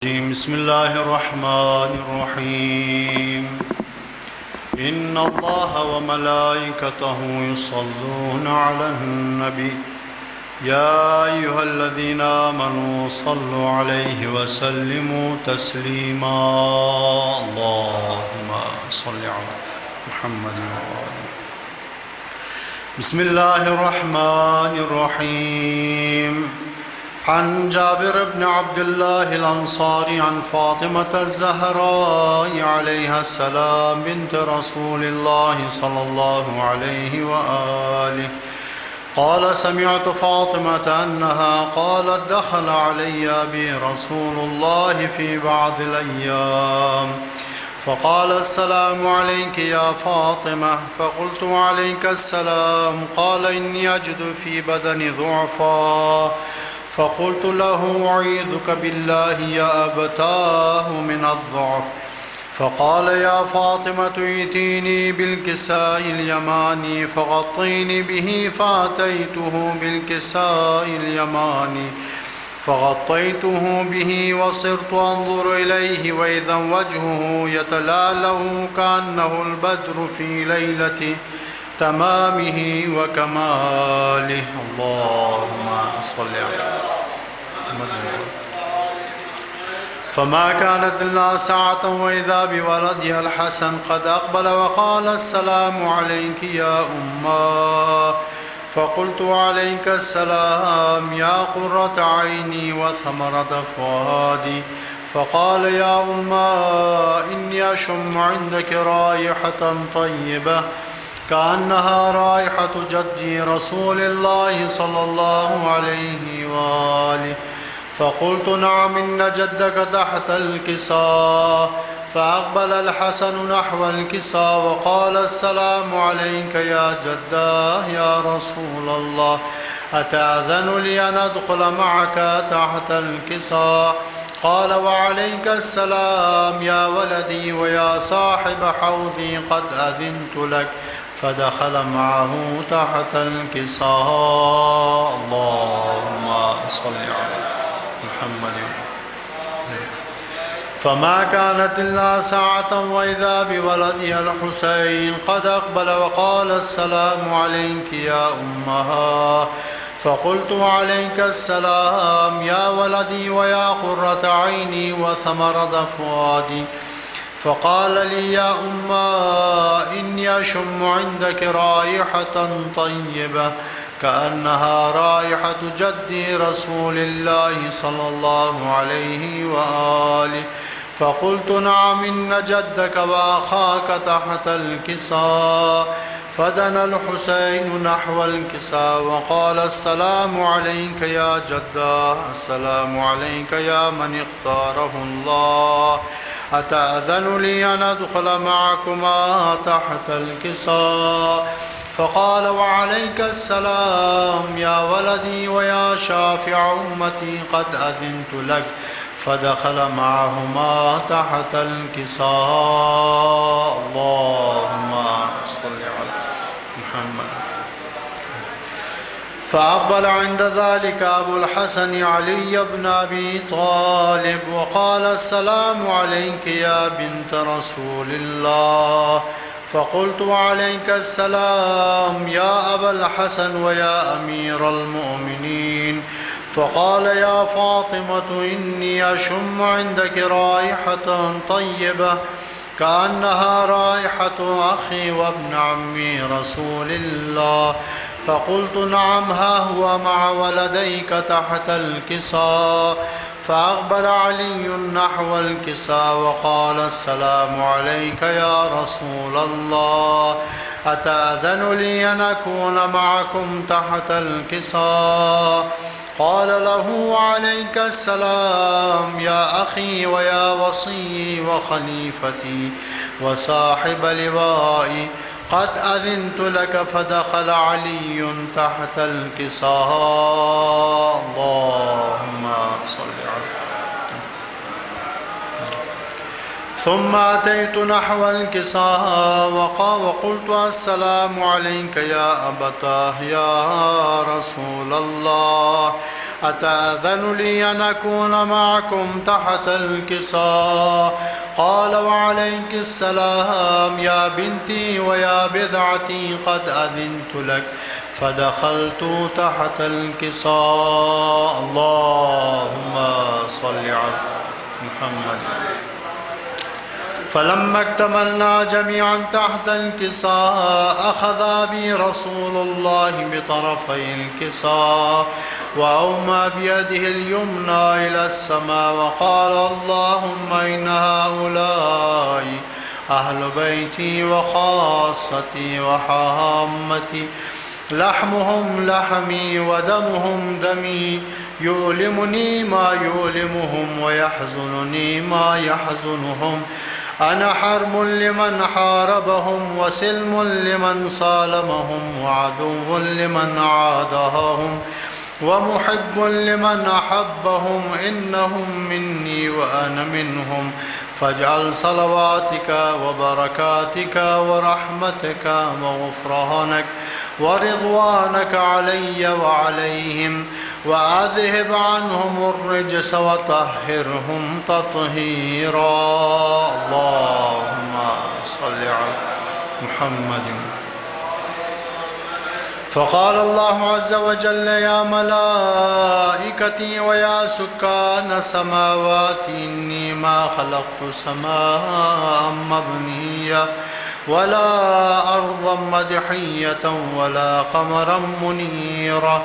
بسم الله الرحمن الرحيم إن الله وملائكته يصلون على النبي يا أيها الذين آمنوا صلوا عليه وسلموا تسليما اللهم صل على محمد وآله. بسم الله الرحمن الرحيم. عن جابر بن عبد الله الأنصاري عن فاطمة الزهراء عليها السلام بنت رسول الله صلى الله عليه وآله قال سمعت فاطمة أنها قالت دخل علي أبي رسول الله في بعض الأيام فقال السلام عليك يا فاطمة فقلت عليك السلام قال إني أجد في بدني ضعفا فقلت له أعيذك بالله يا أبتاه من الضعف فقال يا فاطمة ائتيني بالكساء اليماني فغطيني به فأتيته بالكساء اليماني فغطيته به وصرت أنظر إليه وإذا وجهه يتلألأ كأنه البدر في ليلة تمامه وكماله. اللهم صل على محمد. فما كانت إلا ساعة وإذا بولدها الحسن قد أقبل وقال السلام عليك يا أمّا فقلت عليك السلام يا قرة عيني وثمرة فؤادي فقال يا أمّا إني أشم عندك رائحة طيبة كأنها رائحة جدي رسول الله صلى الله عليه وآله فقلت نعم إن جدك تحت الكساء فأقبل الحسن نحو الكساء وقال السلام عليك يا جداه يا رسول الله أتأذن لي أن أدخل معك تحت الكساء قال وعليك السلام يا ولدي ويا صاحب حوضي قد أذنت لك فدخل معه تحت الكساء. اللهم صل على محمد. فما كانت إلا ساعة وإذا بولدها الحسين قد أقبل وقال السلام عليك يا أمها فقلت عليك السلام يا ولدي ويا قرة عيني وثمرة فؤادي فقال لي يا أمّا إني أشم عندك رائحة طيبة كأنها رائحة جدي رسول الله صلى الله عليه وآله فقلت نعم إن جدك وأخاك تحت الكساء فدنا الحسين نحو الكساء وقال السلام عليك يا جداه السلام عليك يا من اختاره الله أتأذن لي أن أدخل معكما تحت الكساء فقال وعليك السلام يا ولدي ويا شافع أمتي قد أذنت لك فدخل معهما تحت الكساء. اللهم صل على محمد. فأقبل عند ذلك أبو الحسن علي بن أبي طالب وقال السلام عليك يا بنت رسول الله فقلت عليك السلام يا أبا الحسن ويا أمير المؤمنين فقال يا فاطمة إني أشم عندك رائحة طيبة كأنها رائحة أخي وابن عمي رسول الله فقلت نعم ها هو مع ولديك تحت الكساء فأقبل علي نحو الكساء وقال السلام عليك يا رسول الله أتأذن لي أن أكون معكم تحت الكساء قال له عليك السلام يا أخي ويا وصي وخليفتي وصاحب لوائي قد أذنت لك فدخل علي تحت الكساء. اللهم صل على. ثم أتيت نحو الكساء وقلت السلام عليك يا أبتاه يا رسول الله أتأذن لي أن أكون معكم تحت الكساء؟ قال وعليك السلام يا بنتي ويا بضعتي، قد أذنت لك. فدخلت تحت الكساء. اللهم صل على محمد. فلما اكتملنا جميعا تحت الكساء أخذ بي رسول الله بطرفي الكساء وأومى بيده اليمنى إلى السماء وقال اللهم إن هؤلاء أهل بيتي وخاصتي وحامتي، لحمهم لحمي ودمهم دمي، يؤلمني ما يؤلمهم ويحزنني ما يحزنهم. أنا حرب لمن حاربهم وسلم لمن صالمهم وعدو لمن عاداهم ومحب لمن أحبهم. إنهم مني وأنا منهم. فاجعل صلواتك وبركاتك ورحمتك وغفرانك ورضوانك علي وعليهم، وأذهب عنهم الرجس وطهرهم تطهيرا. اللهم صل على محمد. فقال الله عز وجل يا ملائكتي ويا سكان سماواتي إني ما خلقت سماء مبنية ولا أرضا مدحية ولا قمرا منيرا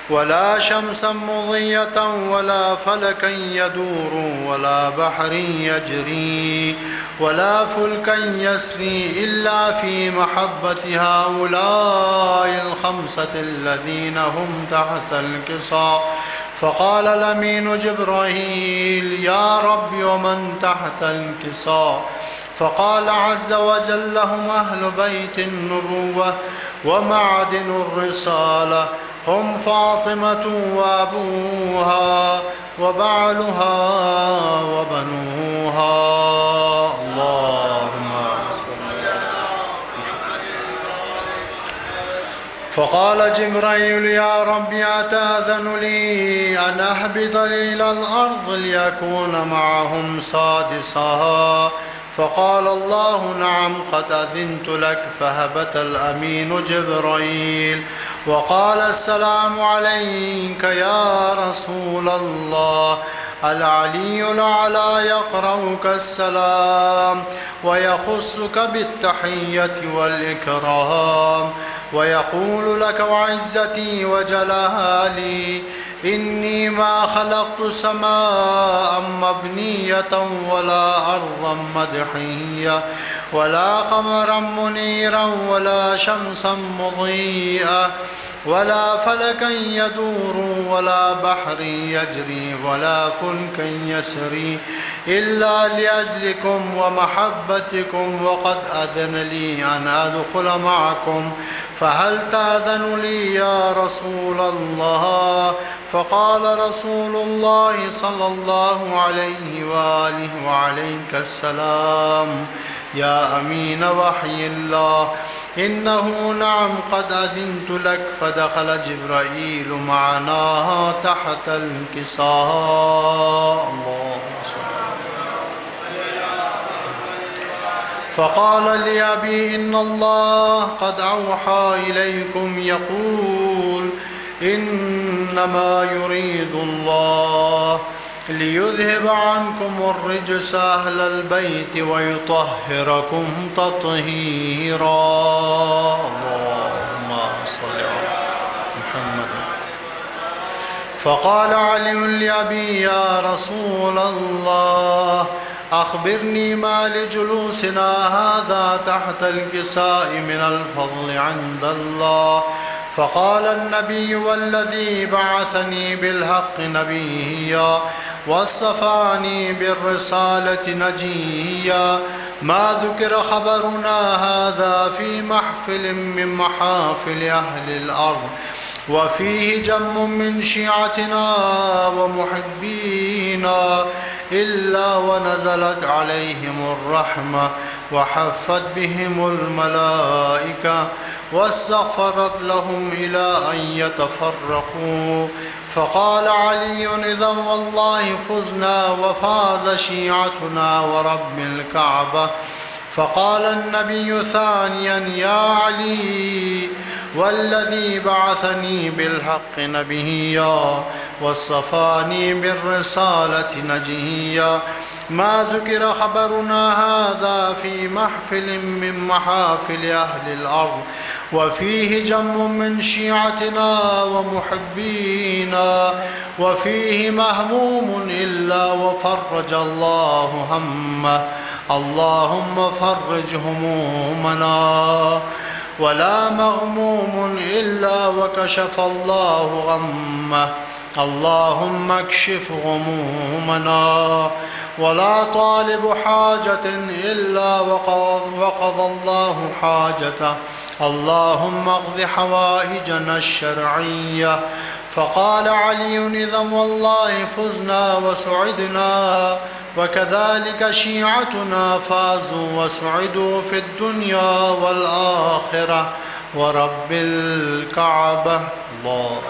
ولا شمسا مضية ولا فلكا يدور ولا بحر يجري ولا فلكا يسري إلا في محبة هؤلاء الخمسة الذين هم تحت الكساء. فقال الأمين جبرائيل يا رب ومن تحت الكساء؟ فقال عز وجل هم أهل بيت النبوة ومعدن الرسالة، هم فاطمة وأبوها وبعلها وبنوها. اللهم صل على محمد. فقال جبريل يا رب أتأذن لي أن أهبط إلى الأرض ليكون معهم سادسها؟ فقال الله نعم قد أذنت لك. فهبط الأمين جبريل وقال السلام عليك يا رسول الله. العلي الأعلى يقرأك السلام ويخصك بالتحية والإكرام ويقول لك وعزتي وجلالي إني ما خلقت سماء مبنية ولا أرضا مدحية ولا قمرا منيرا ولا شمسا مضيئة ولا فلكا يدور ولا بحر يجري ولا فلكا يسري إلا لأجلكم ومحبتكم، وقد أذن لي أن أدخل معكم، فهل تأذن لي يا رسول الله؟ فقال رسول الله صلى الله عليه وآله وعليك السلام يا أمين وحي الله إنه نعم قد أذنت لك. فدخل جبرائيل معنا تحت الكساء. اللهم صل. فقال لأبي إن الله قد أوحى إليكم يقول إنما يريد الله ليذهب عنكم الرجس أهل البيت ويطهركم تطهيرا. اللهم صل على محمد. فقال علي لأبي يا رسول الله أخبرني ما لجلوسنا هذا تحت الكساء من الفضل عند الله. فقال النبي والذي بعثني بالحق نبيا واصطفاني بالرسالة نجيا ما ذكر خبرنا هذا في محفل من محافل أهل الأرض وفيه جم من شيعتنا ومحبينا إلا ونزلت عليهم الرحمة وحفت بهم الملائكة واستغفرت لهم إلى أن يتفرقوا. فقال علي: إذا والله فزنا وفاز شيعتنا ورب الكعبة. فقال النبي ثانيا: يا علي، والذي بعثني بالحق نبيا واصطفاني بالرسالة نجيا، ما ذكر خبرنا هذا في محفل من محافل أهل الأرض وفيه جم من شيعتنا ومحبينا، وفيه مهموم إلا وفرج الله همه. اللهم فرج همومنا، ولا مغموم إلا وكشف الله غمه. اللهم اكشف غمومنا، ولا طالب حاجة إلا وقضى الله حاجته. اللهم اقض حوائجنا الشرعية. فقال علي: إذا والله فزنا وسعدنا، وكذلك شيعتنا فازوا وسعدوا في الدنيا والآخرة ورب الكعبة. الله